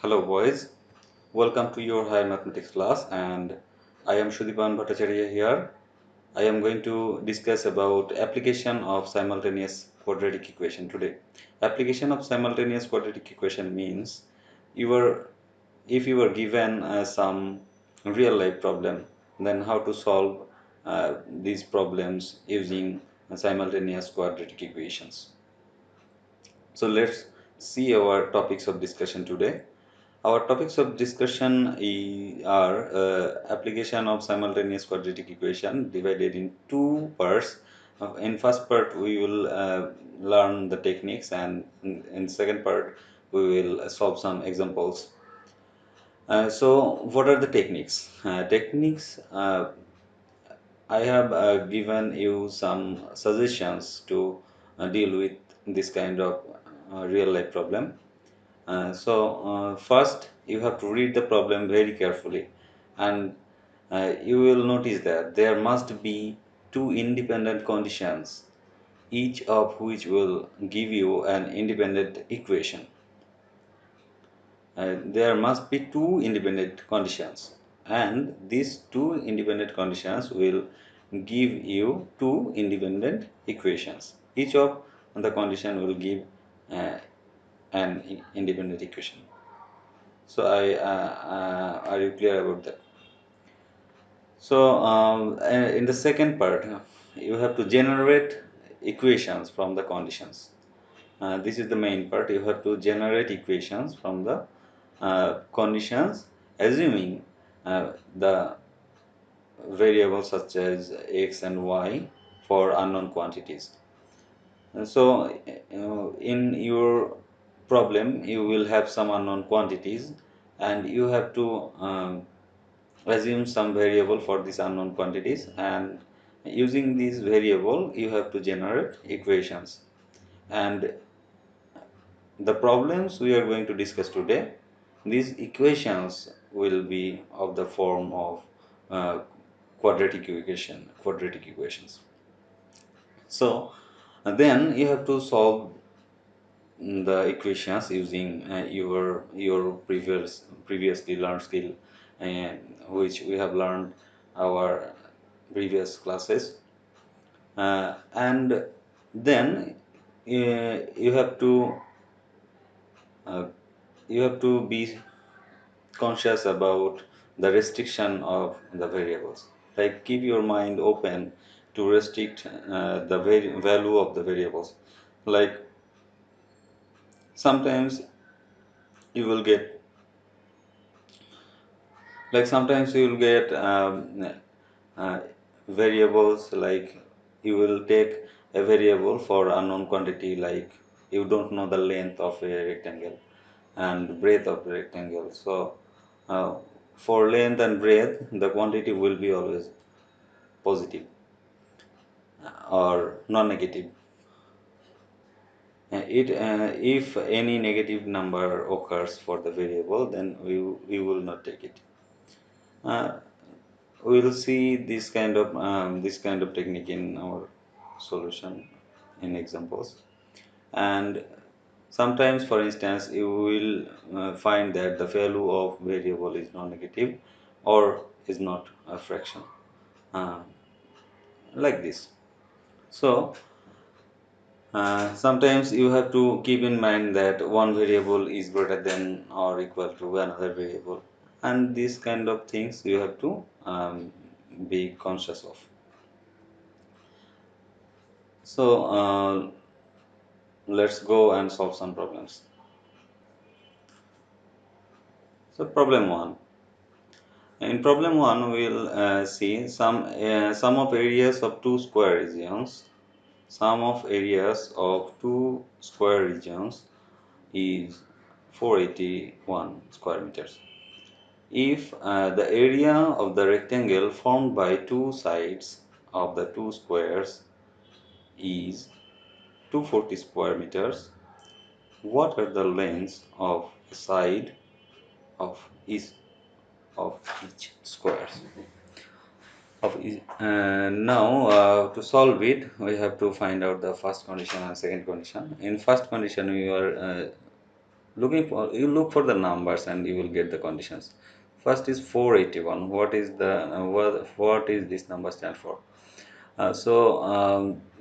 Hello boys, welcome to your higher mathematics class and I am Shudipan Bhattacharya here. I am going to discuss about application of simultaneous quadratic equation today. Application of simultaneous quadratic equation means if you were given some real life problem, then how to solve these problems using simultaneous quadratic equations. So let's see our topics of discussion today. Our topics of discussion are application of simultaneous quadratic equation divided in two parts. In first part, we will learn the techniques, and in second part, we will solve some examples. So, what are the techniques? I have given you some suggestions to deal with this kind of real life problem. First you have to read the problem very carefully, and you will notice that there must be two independent conditions, each of which will give you an independent equation. There must be two independent conditions, and these two independent conditions will give you two independent equations. Each of the condition will give uh, an independent equation. So are you clear about that? So in the second part, you have to generate equations from the conditions. This is the main part. You have to generate equations from the conditions, assuming the variables such as x and y for unknown quantities. So in your problem, you will have some unknown quantities, and you have to assume some variable for these unknown quantities, and using this variable you have to generate equations. And the problems we are going to discuss today, these equations will be of the form of uh, quadratic equations. So then you have to solve the equations using your previously learned skill, uh, which we have learned our previous classes, and then you have to uh, be conscious about the restriction of the variables. Like, keep your mind open to restrict the value of the variables. Like, sometimes you will get sometimes you will get uh, variables, like you will take a variable for unknown quantity, like you don't know the length of a rectangle and breadth of the rectangle. So for length and breadth, the quantity will be always positive or non-negative. If any negative number occurs for the variable, then we will not take it. uh, we will see this kind of technique in our solution in examples. And sometimes, for instance, you will find that the value of variable is non-negative or is not a fraction, uh, like this. So sometimes you have to keep in mind that one variable is greater than or equal to another variable, and these kind of things you have to be conscious of. So let's go and solve some problems. So problem 1. In problem 1, we'll see sum of areas of two square regions. Sum of areas of two square regions is 481 square meters. If the area of the rectangle formed by two sides of the two squares is 240 square meters, what are the lengths of a side of each square? Now to solve it, we have to find out the first condition and second condition. In first condition, we are You look for the numbers and you will get the conditions. First is 481. What is the what is this number stand for?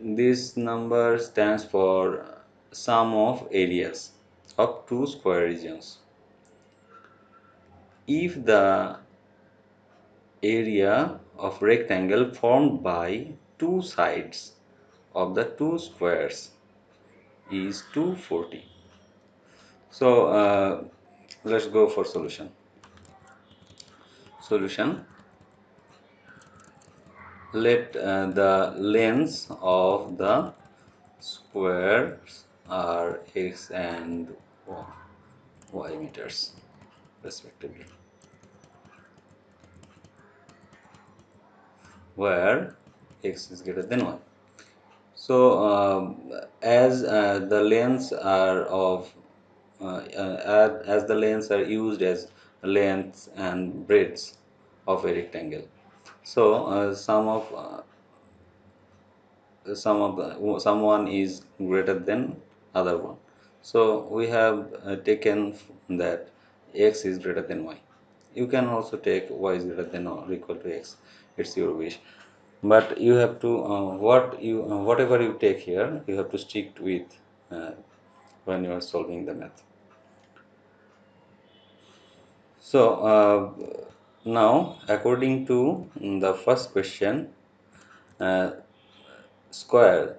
This number stands for sum of areas of two square regions. If the area of rectangle formed by two sides of the two squares is 240. So let's go for solution. Solution. Let the lengths of the squares are x and y meters respectively, where x is greater than y. So as the lengths are of as the lengths are used as lengths and breadths of a rectangle, so someone is greater than other one. So we have taken that x is greater than y. You can also take y is greater than or equal to x. It's your wish, but you have to whatever you take here, you have to stick with when you are solving the math. So now according to the first question, uh, square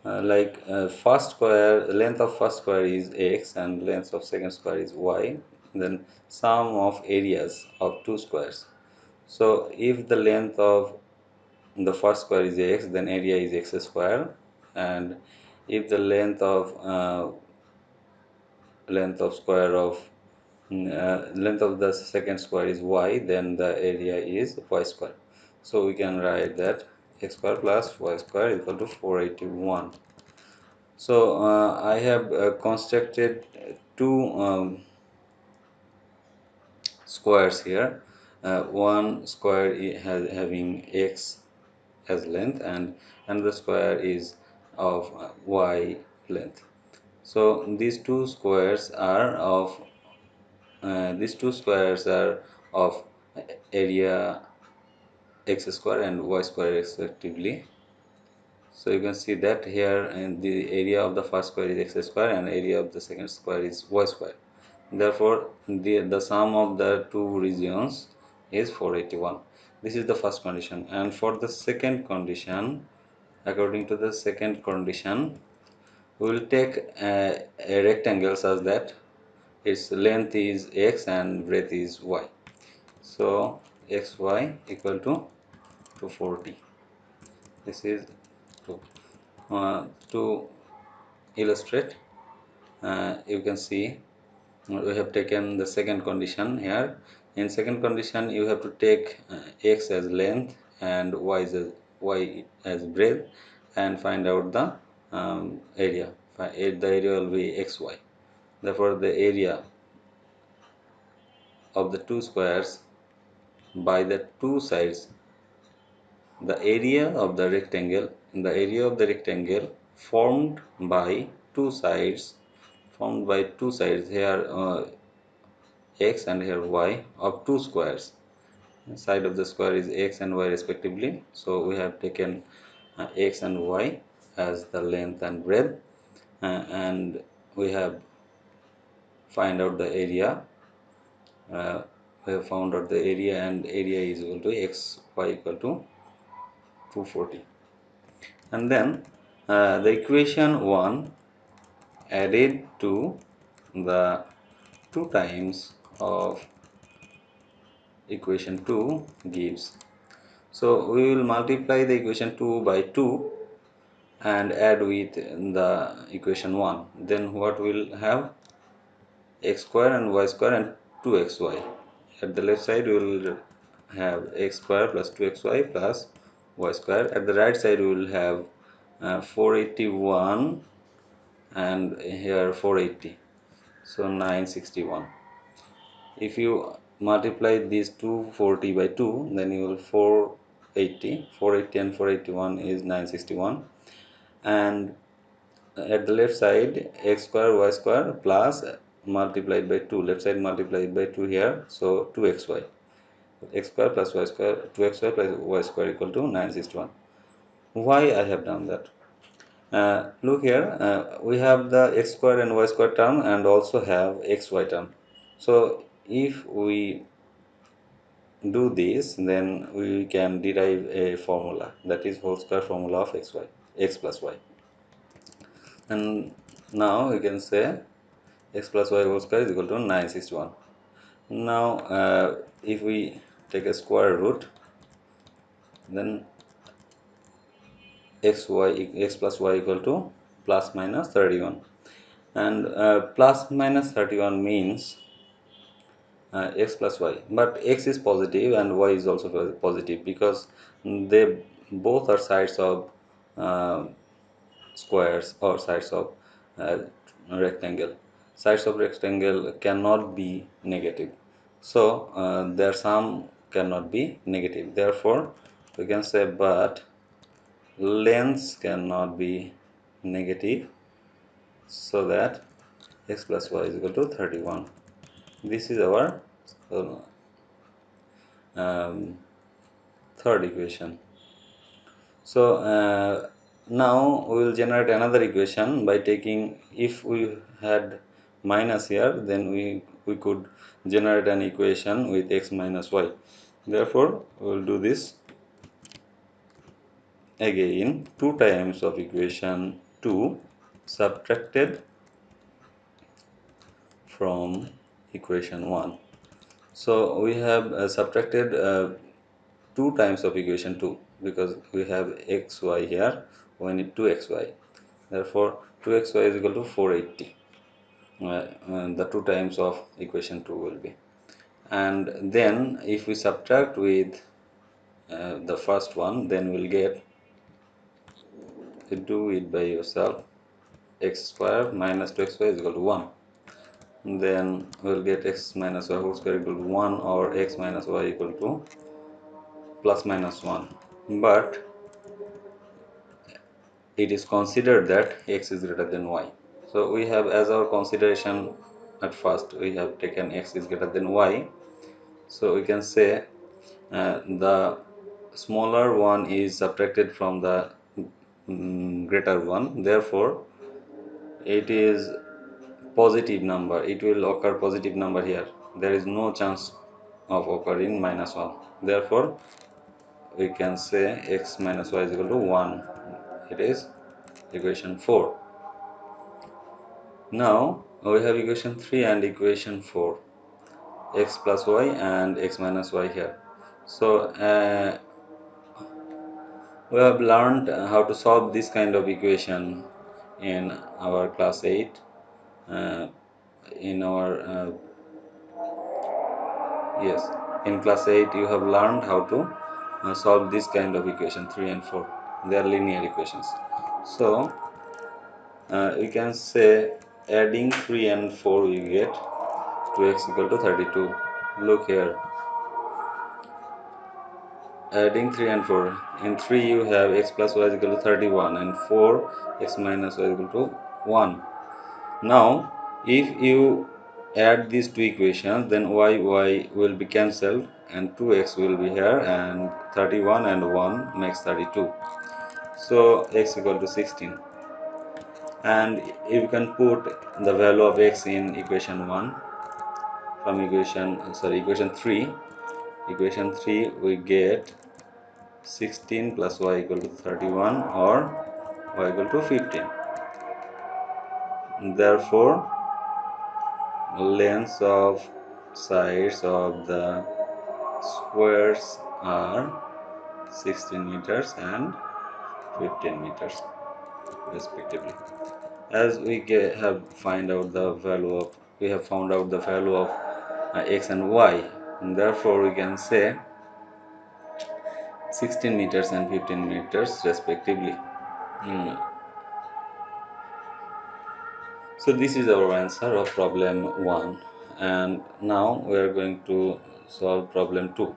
first square, length of first square is x and length of second square is y, then sum of areas of two squares. So if the length of the first square is x, then area is x square, and if the length of the second square is y, then the area is y square. So we can write that x square plus y square equal to 481. So I have constructed two squares here. One square having x as length, and another square is of y length. So these two squares are of area x square and y square respectively. So you can see that here, and the area of the first square is x square and area of the second square is y square. Therefore the sum of the two regions is 481. This is the first condition. And for the second condition, according to the second condition, we will take a rectangle such that its length is x and breadth is y. So xy equal to 240. This is to illustrate. You can see we have taken the second condition here. In second condition, you have to take x as length and y as breadth and find out the area. The area will be xy. Therefore the area of the two squares by the two sides, the area of the rectangle formed by two sides here, x and here y, of two squares. Side of the square is x and y respectively. So we have taken x and y as the length and breadth, and we have find out the area. We have found out the area, and area is equal to x y equal to 240. And then the equation 1 added to the 2 times of equation 2 gives. So we will multiply the equation 2 by 2 and add with the equation 1. Then what will have? X square and y square and 2xy. At the left side we will have x square plus 2xy plus y square. At the right side we will have 481 and here 480. So 961. If you multiply these 240 by 2, then you will 480 and 481 is 961, and at the left side x square y square plus multiplied by 2, left side multiplied by 2 here, so 2xy, x square plus y square, 2xy plus y square equal to 961. Why I have done that? Look here, we have the x square and y square term and also have xy term. So if we do this, then we can derive a formula, that is whole square formula of xy, x plus y. And now we can say x plus y whole square is equal to 961. Now if we take a square root, then x plus y equal to plus minus 31, and plus minus 31 means x plus y, but x is positive and y is also positive because they both are sides of uh, squares or sides of uh, rectangle. Sides of rectangle cannot be negative, so their sum cannot be negative. Therefore we can say, but lengths cannot be negative, so that x plus y is equal to 31. This is our uh, um, third equation. So now we will generate another equation by taking, if we had minus here, then we could generate an equation with x minus y. Therefore we will do this again, 2 times of equation 2 subtracted from equation 1. So we have subtracted 2 times of equation 2 because we have xy here, we need 2xy. Therefore 2xy is equal to 480. The 2 times of equation 2 will be, and then if we subtract with the first one, then we'll get, do it by yourself, x square minus 2xy is equal to 1. Then we'll get x minus y whole square equal to 1, or x minus y equal to plus minus 1. But it is considered that x is greater than y. So we have, as our consideration at first, we have taken x is greater than y. So we can say the smaller one is subtracted from the greater one. Therefore it is positive number, it will occur positive number here. There is no chance of occurring minus 1. Therefore we can say x minus y is equal to 1. It is equation 4. Now we have equation 3 and equation 4, x plus y and x minus y here. So we have learned how to solve this kind of equation in our class 8. In our Yes, in class 8 you have learned how to solve this kind of equation 3 and 4. They are linear equations. So we can say, adding 3 and 4 we get 2x equal to 32. Look here, adding 3 and 4, in 3 you have x plus y is equal to 31, and 4 x minus y is equal to 1. Now if you add these two equations, then y will be cancelled and 2x will be here, and 31 and 1 makes 32. So x equal to 16. And if you can put the value of x in equation 1 from equation 3, we get 16 plus y equal to 31, or y equal to 15. Therefore lengths of sides of the squares are 16 meters and 15 meters respectively. As we have found out the value of x and y, and therefore we can say 16 meters and 15 meters respectively. So this is our answer of problem 1, and now we are going to solve problem 2.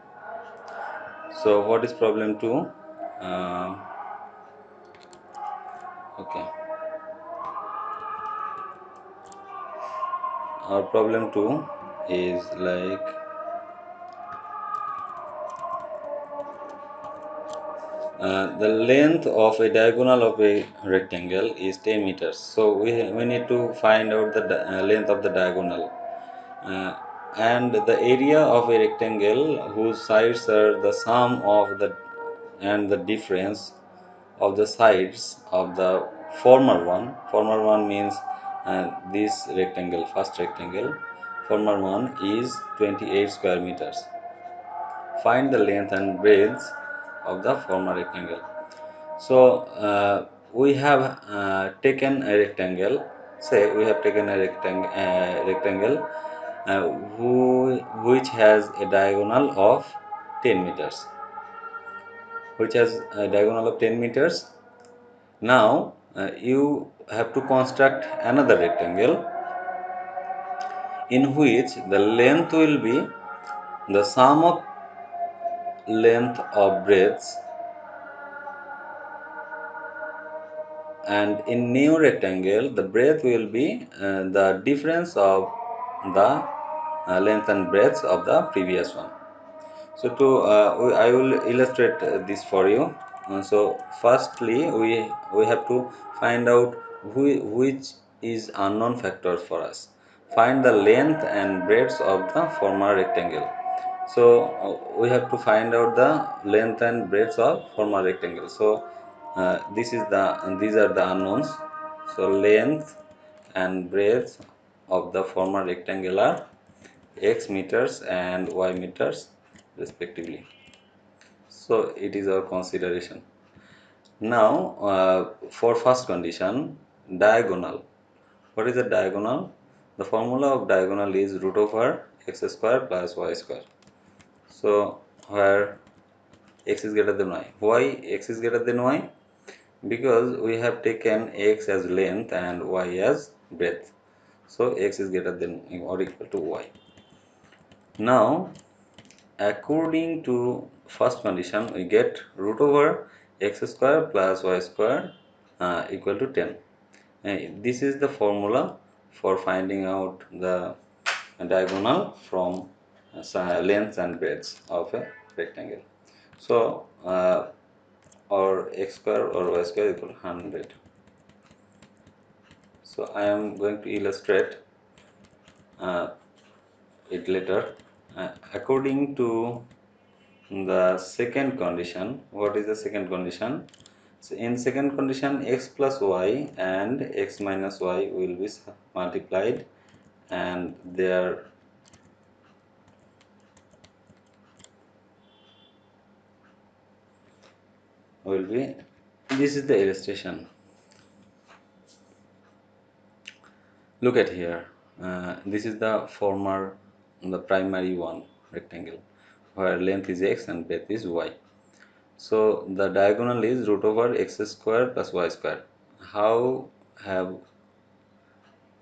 So what is problem 2? Okay. our problem 2 is like the length of a diagonal of a rectangle is 10 meters. So we need to find out the length of the diagonal. And the area of a rectangle whose sides are the sum of the and the difference of the sides of the former one means this rectangle, first rectangle, former one is 28 square meters. Find the length and breadth of the former rectangle. So we have taken a rectangle. Say we have taken a rectangle which has a diagonal of 10 meters. Which has a diagonal of 10 meters. Now you have to construct another rectangle in which the length will be the sum of length of breadths, and in new rectangle the breadth will be the difference of the length and breadth of the previous one. So I will illustrate this for you. So firstly we have to find out which is unknown factors for us. Find the length and breadth of the former rectangle. So we have to find out the length and breadth of former rectangle. So these are the unknowns. So length and breadth of the former rectangle are x meters and y meters respectively. So it is our consideration. Now for first condition, diagonal. What is the diagonal? The formula of diagonal is root over x square plus y square. So where x is greater than y. Why x is greater than y? Because we have taken x as length and y as breadth. So x is greater than or equal to y. Now according to first condition, we get root over x square plus y square equal to 10. This is the formula for finding out the diagonal from lengths and breadths of a rectangle. So or x square or y square equal to 100. So I am going to illustrate uh, it later. According to the second condition, what is the second condition? So in second condition, x plus y and x minus y will be multiplied, and there will be, this is the illustration. Look at here. This is the primary one rectangle where length is x and breadth is y. So the diagonal is root over x square plus y square. How have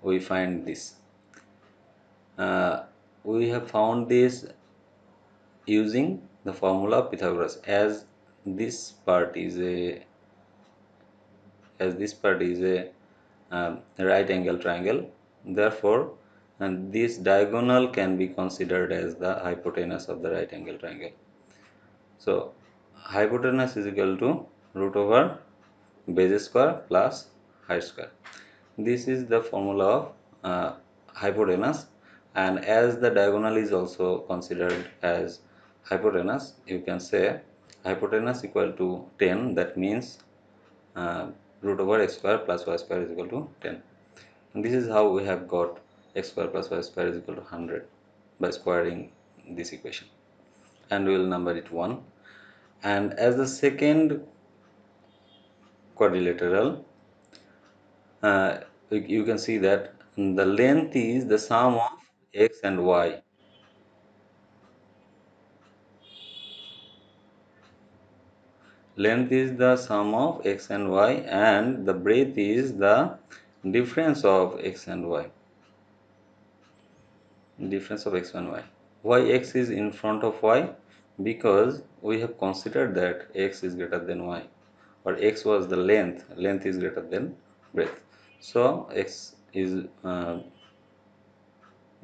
we find this? We have found this using the formula of Pythagoras. This part is a right angle triangle, therefore and this diagonal can be considered as the hypotenuse of the right angle triangle. So hypotenuse is equal to root over base square plus height square. This is the formula of hypotenuse, and as the diagonal is also considered as hypotenuse, you can say hypotenuse equal to 10. That means root over x square plus y square is equal to 10. And this is how we have got x square plus y square is equal to 100 by squaring this equation, and we will number it 1. And as the second quadrilateral, you can see that the length is the sum of x and y. Length is the sum of x and y, and the breadth is the difference of x and y. Difference of x and y. Why x is in front of y? Because we have considered that x is greater than y, or x was the length is greater than breadth. So x is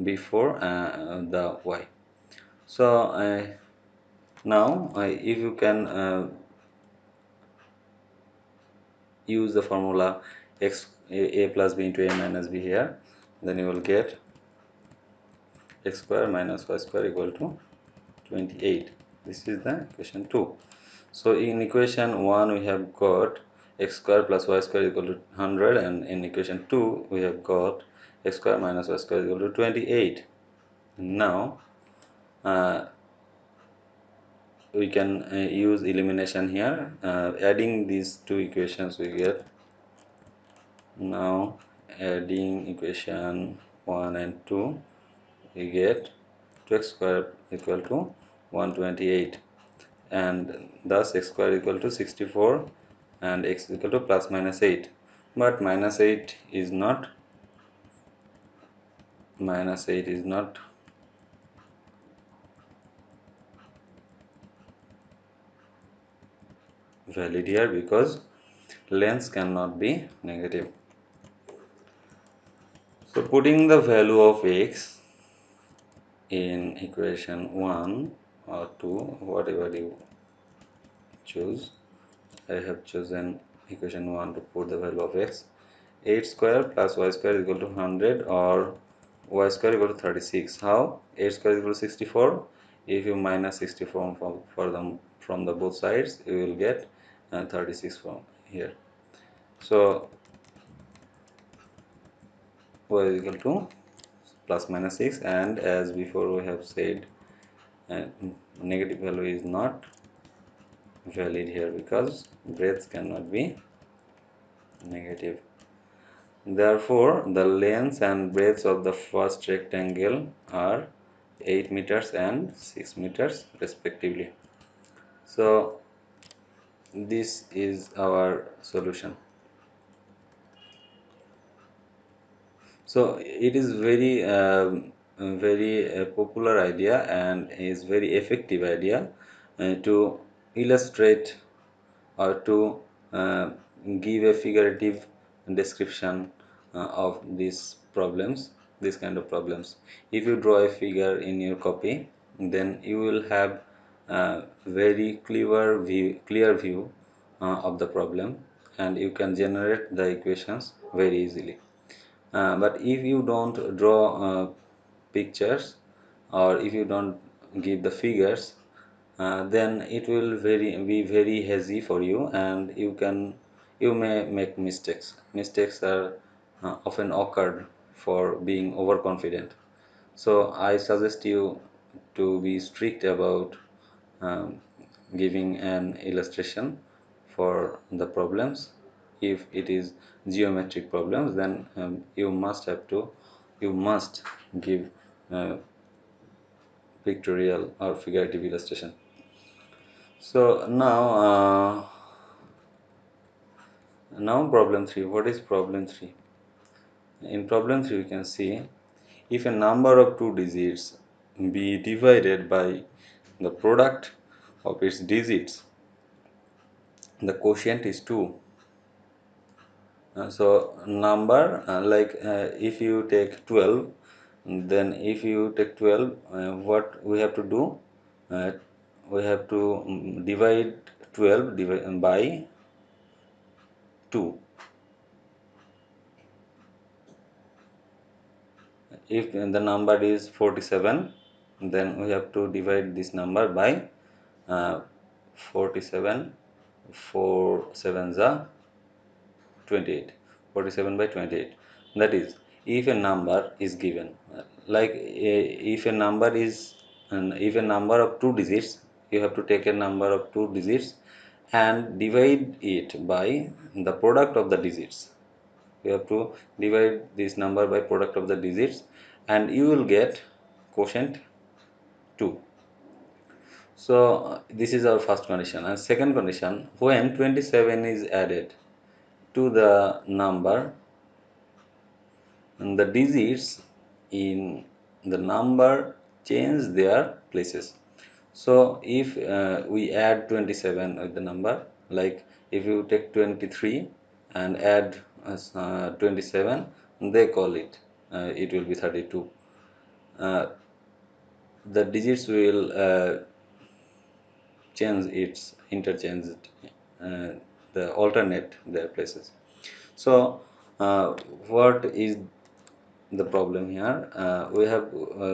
before the y. So now if you can use the formula a plus b into a minus b here, then you will get x square minus y square equal to 28. This is the equation 2. So in equation 1 we have got x square plus y square equal to 100, and in equation 2 we have got x square minus y square equal to 28. Now we can use elimination here. Adding these two equations we get, now adding equation 1 and 2 we get 2x square equal to 128, and thus x square equal to 64 and x equal to plus minus 8. But minus 8 is not valid here because length cannot be negative. So putting the value of x in equation 1 or 2, whatever you choose, I have chosen equation 1 to put the value of x. 8 square plus y square is equal to 100, or y square equal to 36. How? 8 square is equal to 64. If you minus 64 from the both sides, you will get 36 from here. So y is equal to plus minus 6, and as before we have said, uh, negative value is not valid here because breadth cannot be negative. Therefore, the length and breadth of the first rectangle are 8 meters and 6 meters respectively. So this is our solution. So it is very popular idea and is very effective idea to illustrate or to uh, give a figurative description of these kind of problems. If you draw a figure in your copy, then you will have a very clear view of the problem, and you can generate the equations very easily. But if you don't draw pictures, or if you don't give the figures, then it will be very hazy for you, and you may make mistakes. Mistakes are often occurred for being overconfident. So I suggest you to be strict about um, giving an illustration for the problems. If it is geometric problems, then you must give pictorial or figurative illustration. So now problem 3. What is problem 3? In problem 3 we can see, if a number of two digits be divided by the product of its digits, the quotient is 2. So number if you take 12, then if you take 12, what we have to do, uh, we have to divide 12 by 2. If the number is 47, then we have to divide this number by 47. 4 sevens are 28. 47 by 28. That is, if a number is given, if a number is, if a number of two digits, you have to take a number of two digits and divide it by the product of the digits. You have to divide this number by product of the digits, and you will get quotient 2. So this is our first condition. And second condition, when 27 is added to the number, the digits in the number change their places. So if we add 27 with the number, like if you take 23 and add 27, they call it, it will be 32. the digits will change its interchange uh, the alternate their places. So what is the problem here? We have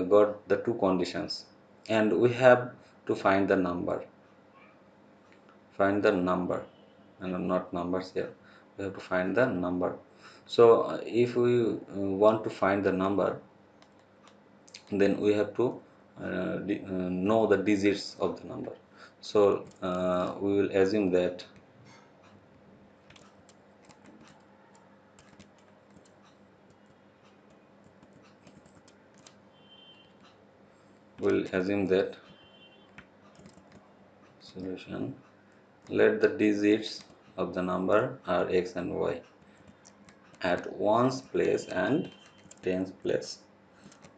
got the two conditions and we have to find the number, and not numbers here. We have to find the number. So if we want to find the number, then we have to know the digits of the number. So we will assume that solution, let the digits of the number are x and y at ones place and tens place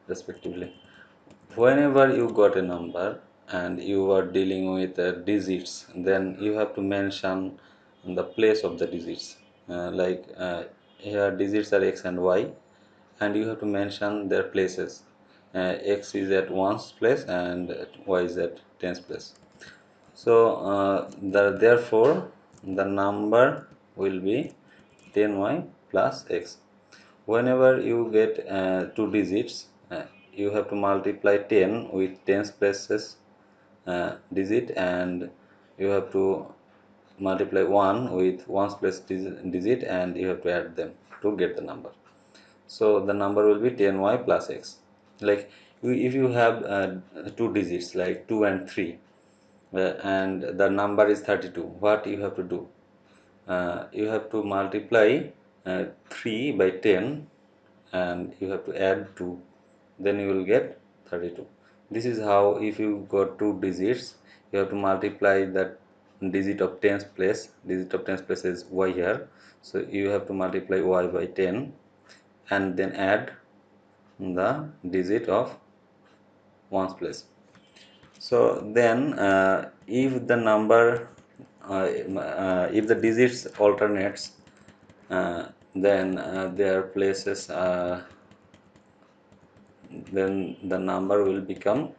respectively. Whenever you got a number and you are dealing with digits, then you have to mention the place of the digits. Here digits are x and y, and you have to mention their places. X is at ones place and y is at tens place. So therefore the number will be 10y plus x. Whenever you get two digits, you have to multiply 10 with tens places digit, and you have to multiply 1 with ones place digit, and you have to add them to get the number. So the number will be 10y plus x. Like if you have two digits like 2 and 3, and the number is 32, what you have to do? You have to multiply 3 by 10 and you have to add 2, then you will get 32. This is how, if you got two digits, you have to multiply that digit of tens place is y here, so you have to multiply y by 10 and then add the digit of ones place. So then if the number if the digits alternates, then their places then the number will become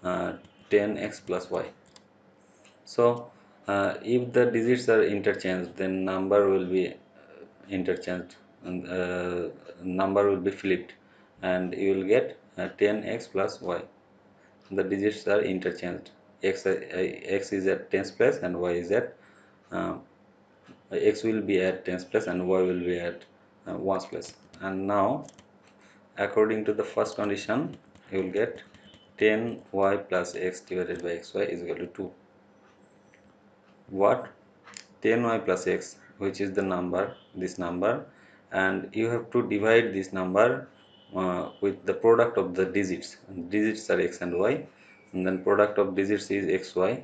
10x plus y. So if the digits are interchanged, then number will be interchanged, and number will be flipped, and you will get 10x plus y. The digits are interchanged. X is at tens place and y is at x will be at tens place and y will be at ones place. And now according to the first condition, you will get 10y plus x divided by xy is equal to 2. What? 10y plus x, which is the number, this number, and you have to divide this number with the product of the digits. Digits are x and y, and then product of digits is xy,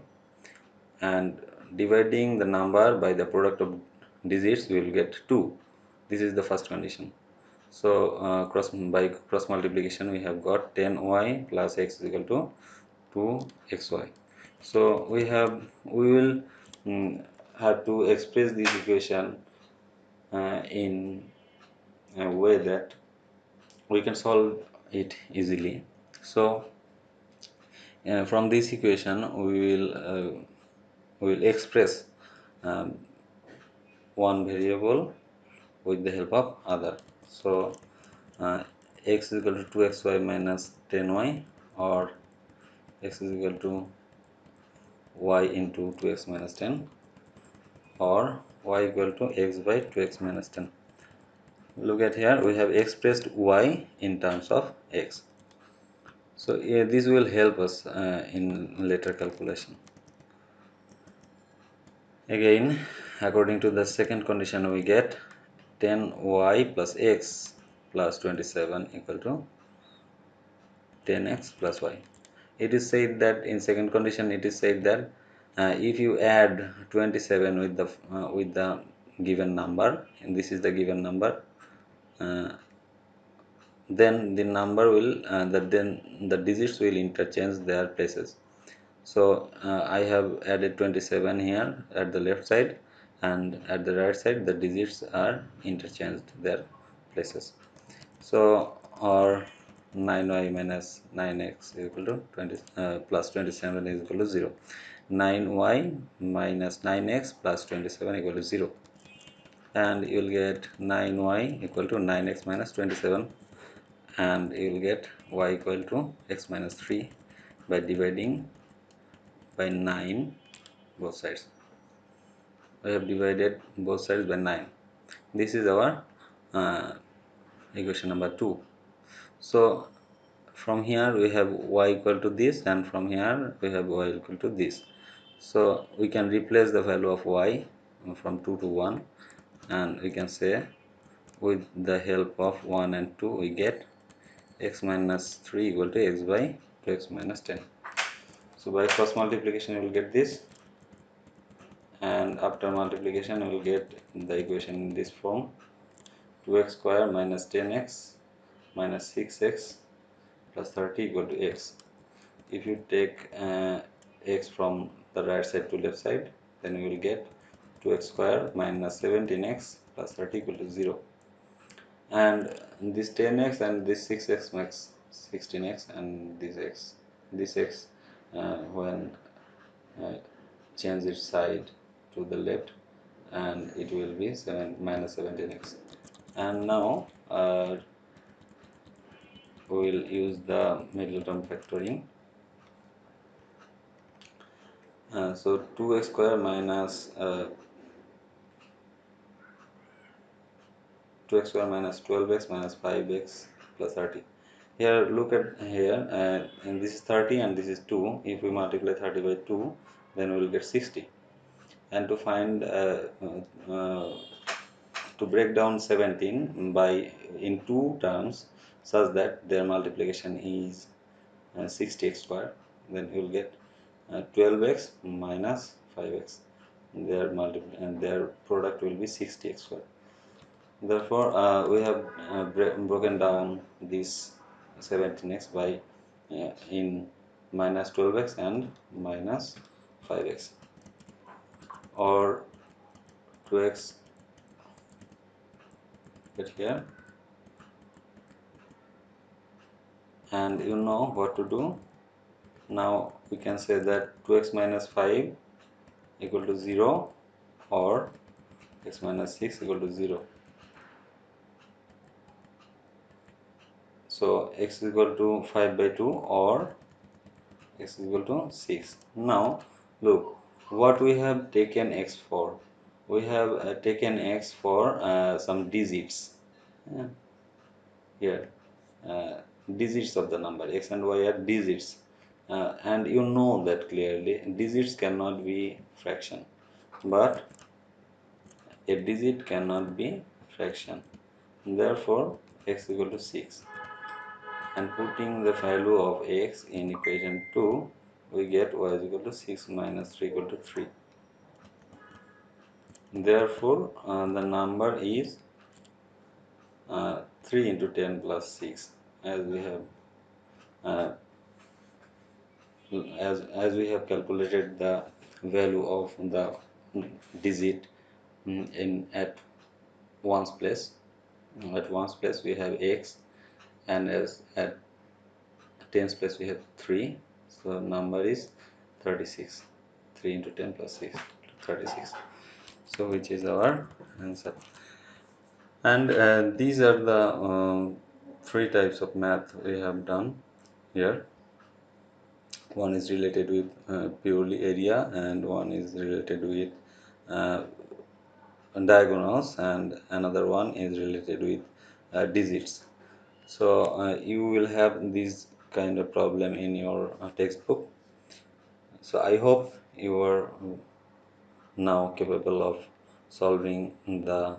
and dividing the number by the product of digits we will get 2. This is the first condition. So by cross multiplication we have got 10y plus x is equal to 2xy. So we will have to express this equation in a way that we can solve it easily. So from this equation we will express um, one variable with the help of other. So x is equal to 2xy minus 10y, or x is equal to y into 2x minus 10, or y equal to x by 2x minus 10. Look at here, we have expressed y in terms of x. So this will help us in later calculation. Again, according to the second condition, we get 10y plus x plus 27 equal to 10x plus y. It is said that in second condition, it is said that if you add 27 with the given number, and this is the given number, then the number will then the digits will interchange their places. So I have added 27 here at the left side, and at the right side the digits are interchanged their places. So or 9y minus 9x is equal to 20 plus 27 is equal to 0. 9y minus 9x plus 27 equal to 0, and you will get 9y equal to 9x minus 27, and you will get y equal to x minus 3 by dividing by 9 both sides. We have divided both sides by 9. This is our equation number 2. So from here we have y equal to this, and from here we have y equal to this. So we can replace the value of y from 2 to 1, and we can say with the help of 1 and 2 we get x minus 3 equal to x by 2x minus 10. So by cross multiplication you will get this, and after multiplication we will get the equation in this form: 2x square minus 10x minus 6x plus 30 equal to x. If you take x from the right side to left side, then you will get 2x square minus 17x plus 30 equal to 0. And this 10x and this 6x makes 16x, and this x when change its side to the left, and it will be 7 minus 17x. And now we will use the middle term factoring. So 2x square minus 2x square minus 12x minus 5x plus 30. Here look at here, and this is 30 and this is 2. If we multiply 30 by 2, then we will get 60. And to find to break down 17 by in two terms such that their multiplication is 60x square, then you will get 12x minus 5x. Their product will be 60x square. Therefore, we have broken down this 17x by in minus 12x and minus 5x, or 2x get here, and you know what to do. Now we can say that 2x minus 5 equal to 0, or x minus 6 equal to 0. So x is equal to 5 by 2, or x is equal to 6. Now look what we have taken x for. We have taken x for some digits. Yeah. Here uh, digits of the number. X and y are digits, and you know that clearly digits cannot be fraction, but a digit cannot be fraction. Therefore x equal to 6, and putting the value of x in equation 2, we get y is equal to 6 minus 3 equal to 3. Therefore the number is 3 into 10 plus 6, as we have uh, as we have calculated the value of the digit in at ones place. At ones place we have x, and as at tens place we have 3, so number is 36. 3 into 10 plus 6, 36. So which is our answer. And these are the three types of math we have done here. One is related with purely area, and one is related with uh, diagonals, and another one is related with digits. So you will have this kind of problem in your textbook. So I hope you are now capable of solving the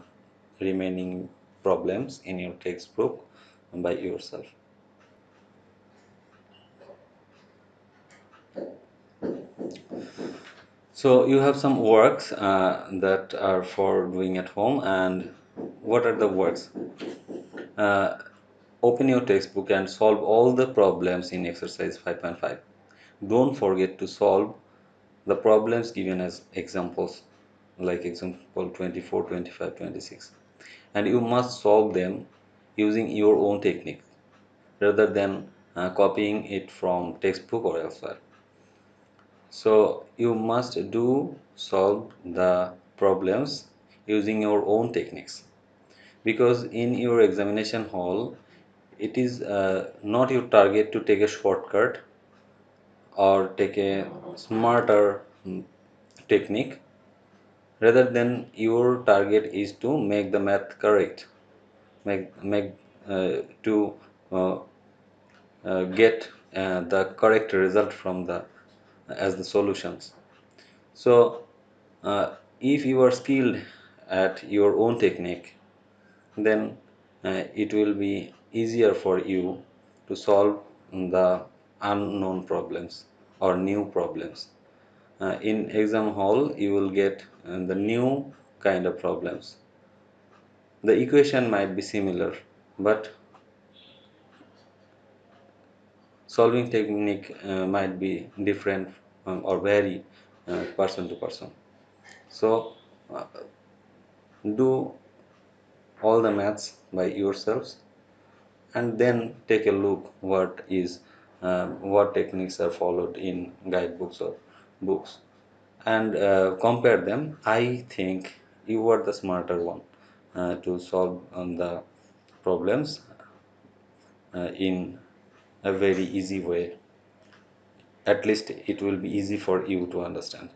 remaining problems in your textbook by yourself. So you have some works that are for doing at home. And what are the works? Uh, Open your textbook and solve all the problems in exercise 5.5. Don't forget to solve the problems given as examples, like example 24, 25, 26. And you must solve them using your own technique. rather than copying it from textbook or elsewhere. So you must do solve the problems using your own techniques, because in your examination hall it is not your target to take a shortcut or take a smarter technique. Rather than your target is to make the math correct, make to uh, get the correct result from the as the solutions. So if you are skilled at your own technique, then it will be easier for you to solve the unknown problems or new problems. In exam hall you will get the new kind of problems. The equation might be similar, but solving technique might be different or vary person to person. So uh, do all the maths by yourselves, and then take a look what techniques are followed in guidebooks or books, and compare them. I think you are the smarter one to solve the problems in a very easy way. At least it will be easy for you to understand.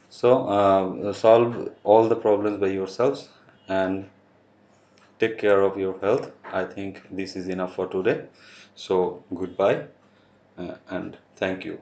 So solve all the problems by yourselves and take care of your health. I think this is enough for today. So goodbye and thank you.